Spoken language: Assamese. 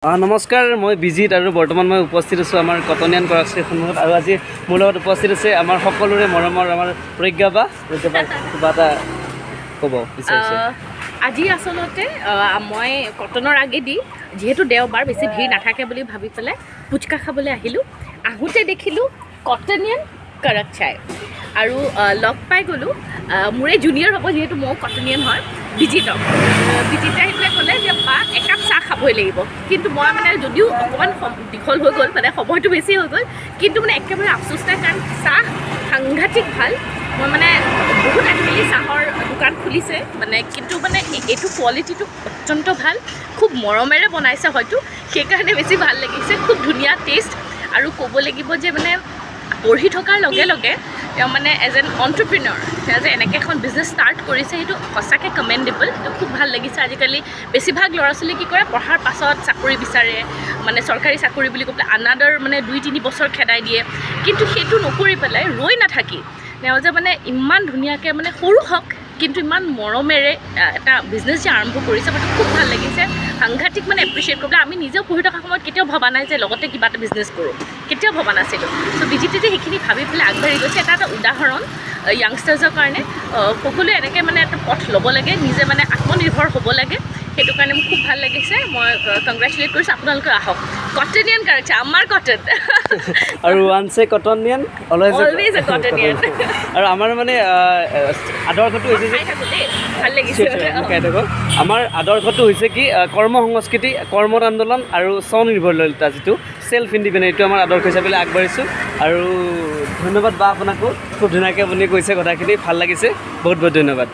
নমস্কাৰ, মই বিজিত আৰু বৰ্তমান মই উপস্থিত আছোঁ আমাৰ কটনিয়ান কৰাকশ্ৰীৰ সন্মুখত। আৰু আজি মোৰ লগত উপস্থিত আছে আমাৰ সকলোৰে মৰমৰ আমাৰ প্ৰজ্ঞা বা কিবা এটা ক'ব বিচাৰিছে। আজি আচলতে মই কটনৰ আগেদি যিহেতু দেওবাৰ বেছি ভিৰ নাথাকে বুলি ভাবি পেলাই পুচকা খাবলৈ আহিলোঁ। আহোঁতে দেখিলোঁ কটনিয়ান কাৰাক চাই আৰু লগ পাই গ'লোঁ মোৰে জুনিয়ৰ হ'ব, যিহেতু ময়ো কটনিয়ান হয়, বিজিতক। বিজিতে সেইটোৱে ক'লে যে বা একাপ চাহ খাবই লাগিব। কিন্তু মই মানে যদিও অকণমান দীঘল হৈ গ'ল, মানে সময়টো বেছি হৈ গ'ল, কিন্তু মানে একেবাৰে আফচোচ নাই, কাৰণ চাহ সাংঘাতিক ভাল। মই মানে বহুত আজিকালি চাহৰ দোকান খুলিছে মানে, কিন্তু মানে এইটো কোৱালিটিটো অত্যন্ত ভাল, খুব মৰমেৰে বনাইছে হয়তো, সেইকাৰণে বেছি ভাল লাগিছে। খুব ধুনীয়া টেষ্ট। আৰু ক'ব লাগিব যে মানে পঢ়ি থকাৰ লগে লগে তেওঁ মানে এজ এন অন্টাৰপ্ৰিনৰ তেওঁ যে এনেকৈ এখন বিজনেছ ষ্টাৰ্ট কৰিছে, সেইটো সঁচাকৈ কমেণ্ডেবল। খুব ভাল লাগিছে। আজিকালি বেছিভাগ ল'ৰা ছোৱালী কি কৰে, পঢ়াৰ পাছত চাকৰি বিচাৰে, মানে চৰকাৰী চাকৰি বুলি কৈ পেলাই আনাদাৰ মানে 2-3 বছৰ খেদাই দিয়ে। কিন্তু সেইটো নকৰি পেলাই ৰৈ নাথাকি তেওঁ যে মানে ইমান ধুনীয়াকৈ মানে সৰু হওক কিন্তু ইমান মৰমেৰে এটা বিজনেছ যে আৰম্ভ কৰিছে, সেইটো খুব ভাল লাগিছে। সাংঘাতিক মানে এপ্ৰিচিয়েট কৰিবলৈ আমি নিজেও পঢ়ি থকা সময়ত কেতিয়াও ভবা নাই যে লগতে কিবা এটা বিজনেছ কৰোঁ, কেতিয়াও ভবা নাছিলোঁ। চ' বিজিতে যে সেইখিনি ভাবি পেলাই আগবাঢ়ি গৈছে, এটা উদাহৰণ য়াংষ্টাৰ্ছৰ কাৰণে। সকলোৱে এনেকৈ মানে এটা পথ ল'ব লাগে, নিজে মানে আত্মনিৰ্ভৰ হ'ব লাগে। সেইটো কাৰণে মোক খুব ভাল লাগিছে। মই কংগ্ৰেচুলেট কৰিছোঁ। আপোনালোকে আহক, কটনিয়ান কাৰাক চাই, আমাৰ কটন। আৰু ওৱানছ এ কটনিয়ান অলৱেজ এ কটনিয়ান। আৰু আমাৰ মানে আদৰ্শটো হৈছে যে ভাল লাগিছে। আমাৰ আদৰ্শটো হৈছে কি, কৰ্ম সংস্কৃতি, কৰ্মৰ আন্দোলন আৰু স্বনিৰ্ভৰশীলতা, যিটো চেল্ফ ইণ্ডিপেণ্ডেণ্ট, এইটো আমাৰ আদৰ্শ হিচাপে আগবাঢ়িছোঁ। আৰু ধন্যবাদ বা আপোনাকো, খুব ধুনীয়াকৈ আপুনি কৈছে কথাখিনি, ভাল লাগিছে। বহুত বহুত ধন্যবাদ।